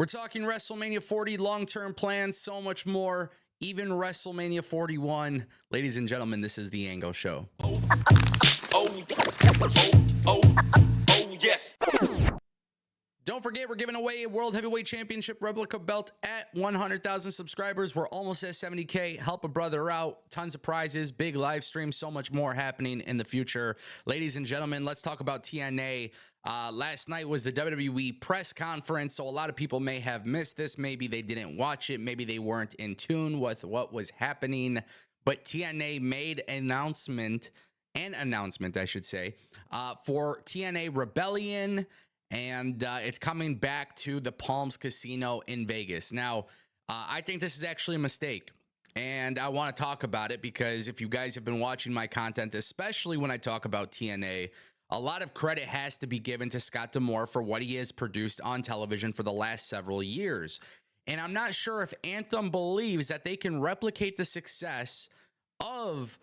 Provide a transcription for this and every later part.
We're talking WrestleMania 40, long-term plans, so much more, even WrestleMania 41. Ladies and gentlemen, this is The Angle Show. Yes. Don't forget, we're giving away a World Heavyweight Championship replica belt at 100,000 subscribers. We're almost at 70K. Help a brother out. Tons of prizes, big live stream, so much more happening in the future. Ladies and gentlemen, let's talk about TNA. Last night was the WWE press conference, so a lot of people may have missed this. Maybe they didn't watch it. Maybe they weren't in tune with what was happening. But TNA made an announcement, I should say, for TNA Rebellion. And it's coming back to the Palms Casino in Vegas. Now, I think this is actually a mistake. And I want to talk about it because if you guys have been watching my content, especially when I talk about TNA, a lot of credit has to be given to Scott D'Amore for what he has produced on television for the last several years. And I'm not sure if Anthem believes that they can replicate the success of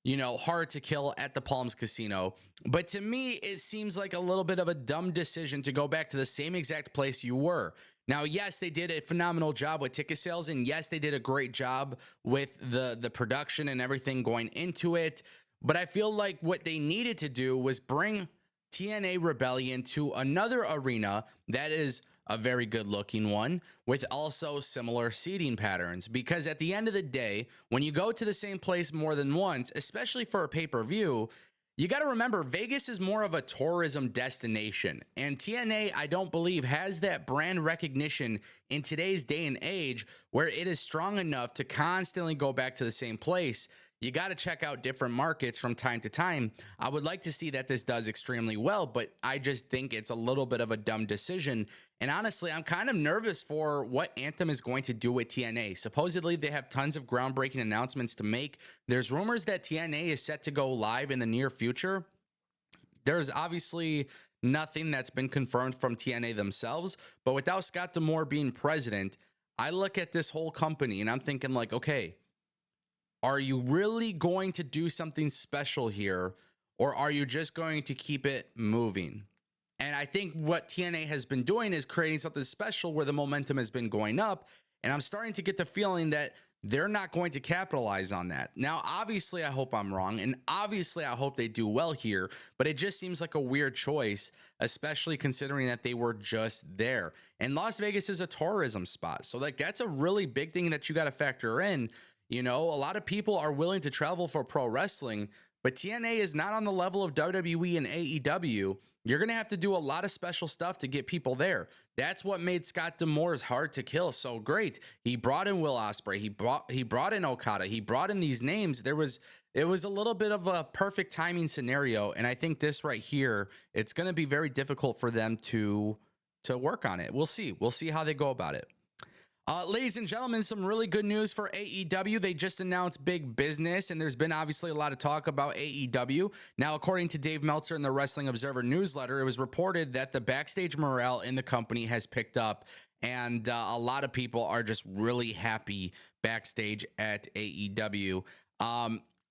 Hard to Kill at the Palms Casino. But to me, it seems like a little bit of a dumb decision to go back to the same exact place you were. Now, yes, they did a phenomenal job with ticket sales, and yes, they did a great job with the production and everything going into it. But I feel like what they needed to do was bring TNA Rebellion to another arena that is a very good looking one with also similar seating patterns, because at the end of the day, when you go to the same place more than once, especially for a pay-per-view, you got to remember Vegas is more of a tourism destination, and TNA, I don't believe, has that brand recognition in today's day and age where it is strong enough to constantly go back to the same place. You got to check out different markets from time to time. I would like to see that this does extremely well, but I just think it's a little bit of a dumb decision. And honestly, I'm kind of nervous for what Anthem is going to do with TNA. Supposedly, they have tons of groundbreaking announcements to make. There's rumors that TNA is set to go live in the near future. There's obviously nothing that's been confirmed from TNA themselves, but without Scott D'Amore being president, I look at this whole company and I'm thinking like, okay, are you really going to do something special here, or are you just going to keep it moving? And I think what TNA has been doing is creating something special where the momentum has been going up, and I'm starting to get the feeling that they're not going to capitalize on that. Now, obviously, I hope I'm wrong, and obviously, I hope they do well here, but it just seems like a weird choice, especially considering that they were just there. And Las Vegas is a tourism spot, so like that's a really big thing that you got to factor in. A lot of people are willing to travel for pro wrestling, but TNA is not on the level of WWE and AEW. You're going to have to do a lot of special stuff to get people there. That's what made Scott D'Amore's Hard to Kill so great. He brought in Will Ospreay. He brought in Okada. He brought in these names. It was a little bit of a perfect timing scenario, and I think this right here, it's going to be very difficult for them to work on it. We'll see. We'll see how they go about it. Ladies and gentlemen, some really good news for AEW. They just announced big business, and there's been obviously a lot of talk about AEW. Now, according to Dave Meltzer in the Wrestling Observer newsletter, it was reported that the backstage morale in the company has picked up, and a lot of people are just really happy backstage at AEW.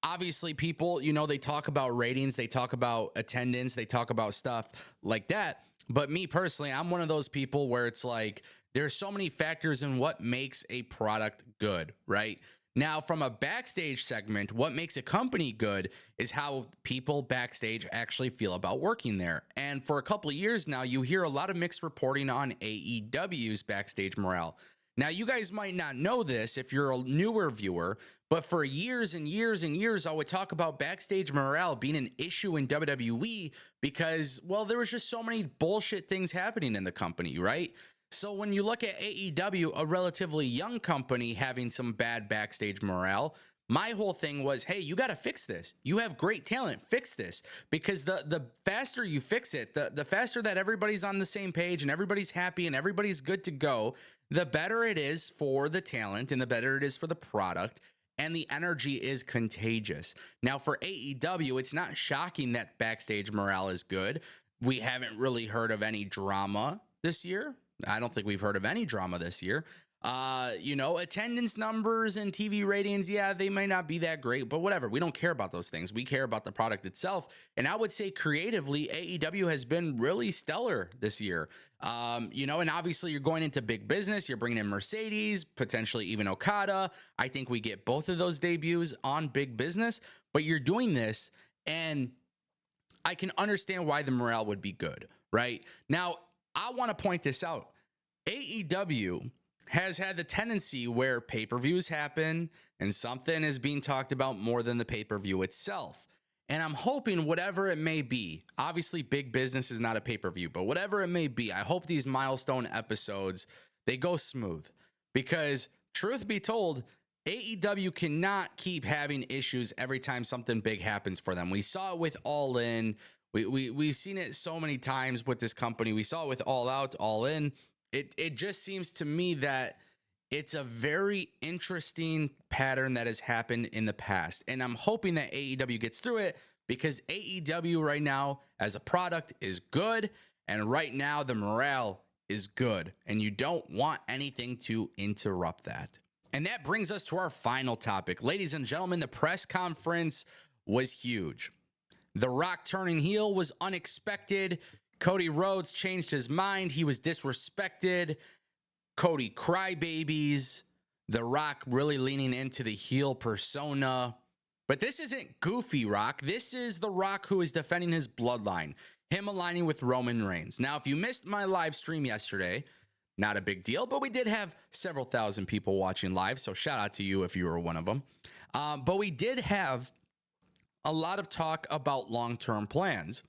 Obviously, people, they talk about ratings, they talk about attendance, they talk about stuff like that. But me personally, I'm one of those people where it's like, there's so many factors in what makes a product good, right? Now, from a backstage segment, what makes a company good is how people backstage actually feel about working there. And for a couple of years now, you hear a lot of mixed reporting on AEW's backstage morale. Now, you guys might not know this if you're a newer viewer, but for years and years and years, I would talk about backstage morale being an issue in WWE because, well, there was just so many bullshit things happening in the company, right? So when you look at AEW, a relatively young company having some bad backstage morale, my whole thing was, hey, you got to fix this. You have great talent. Fix this. Because the faster you fix it, the faster that everybody's on the same page and everybody's happy and everybody's good to go, the better it is for the talent and the better it is for the product. And the energy is contagious. Now, for AEW, it's not shocking that backstage morale is good. We haven't really heard of any drama this year. I don't think we've heard of any drama this year. You know, attendance numbers and TV ratings, yeah, they may not be that great, but whatever. We don't care about those things. We care about the product itself. And I would say creatively, AEW has been really stellar this year. You know, and obviously you're going into big business. You're bringing in Mercedes, potentially even Okada. I think we get both of those debuts on big business, but you're doing this, and I can understand why the morale would be good, right? Now, I want to point this out. AEW has had the tendency where pay-per-views happen and something is being talked about more than the pay-per-view itself. And I'm hoping whatever it may be, obviously big business is not a pay-per-view, but whatever it may be, I hope these milestone episodes, they go smooth, because truth be told, AEW cannot keep having issues every time something big happens for them. We saw it with All In. We've seen it so many times with this company. We saw it with All Out, All In. It just seems to me that it's a very interesting pattern that has happened in the past. And I'm hoping that AEW gets through it, because AEW right now as a product is good. And right now the morale is good. And you don't want anything to interrupt that. And that brings us to our final topic. Ladies and gentlemen, the press conference was huge. The Rock turning heel was unexpected. Cody Rhodes changed his mind. He was disrespected. Cody crybabies. The Rock really leaning into the heel persona. But this isn't goofy Rock. This is the Rock who is defending his bloodline. Him aligning with Roman Reigns. Now, if you missed my live stream yesterday, not a big deal, but we did have several thousand people watching live. So shout out to you if you were one of them. But we did have a lot of talk about long-term plans.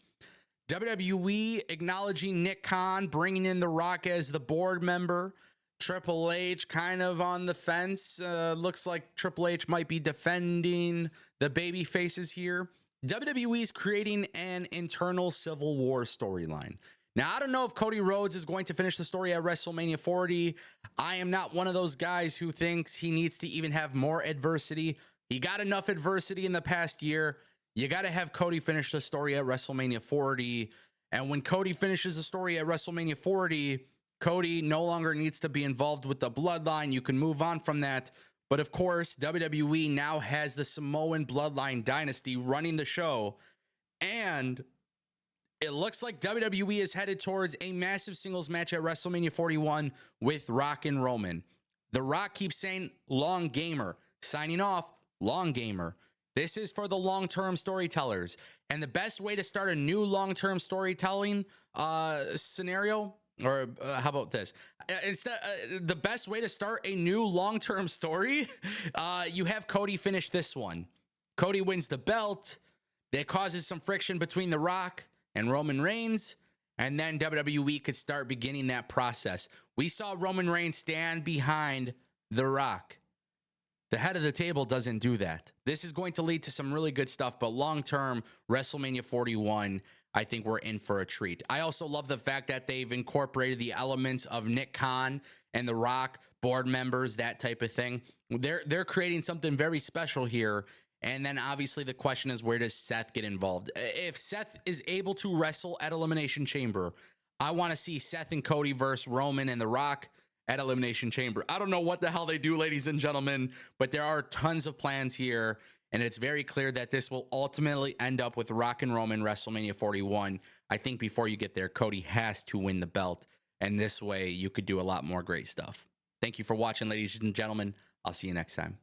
WWE acknowledging Nick Khan, bringing in The Rock as the board member. Triple H kind of on the fence. Looks like Triple H might be defending the baby faces here. WWE is creating an internal Civil War storyline. Now, I don't know if Cody Rhodes is going to finish the story at WrestleMania 40. I am not one of those guys who thinks he needs to even have more adversity. He got enough adversity in the past year. You got to have Cody finish the story at WrestleMania 40. And when Cody finishes the story at WrestleMania 40, Cody no longer needs to be involved with the bloodline. You can move on from that. But of course, WWE now has the Samoan bloodline dynasty running the show. And it looks like WWE is headed towards a massive singles match at WrestleMania 41 with Rock and Roman. The Rock keeps saying long gamer. Signing off, long gamer. This is for the long-term storytellers. And the best way to start a new long-term storytelling scenario, or how about this? The best way to start a new long-term story, you have Cody finish this one. Cody wins the belt. That causes some friction between The Rock and Roman Reigns. And then WWE could start beginning that process. We saw Roman Reigns stand behind The Rock. The head of the table doesn't do that. This is going to lead to some really good stuff, but long-term, WrestleMania 41, I think we're in for a treat. I also love the fact that they've incorporated the elements of Nick Khan and The Rock, board members, that type of thing. They're creating something very special here. And then obviously the question is, where does Seth get involved? If Seth is able to wrestle at Elimination Chamber, I want to see Seth and Cody versus Roman and The Rock at Elimination Chamber. I don't know what the hell they do, ladies and gentlemen, but there are tons of plans here, and it's very clear that this will ultimately end up with Rock and Roman WrestleMania 41. I think before you get there, Cody has to win the belt, and this way you could do a lot more great stuff. Thank you for watching, ladies and gentlemen. I'll see you next time.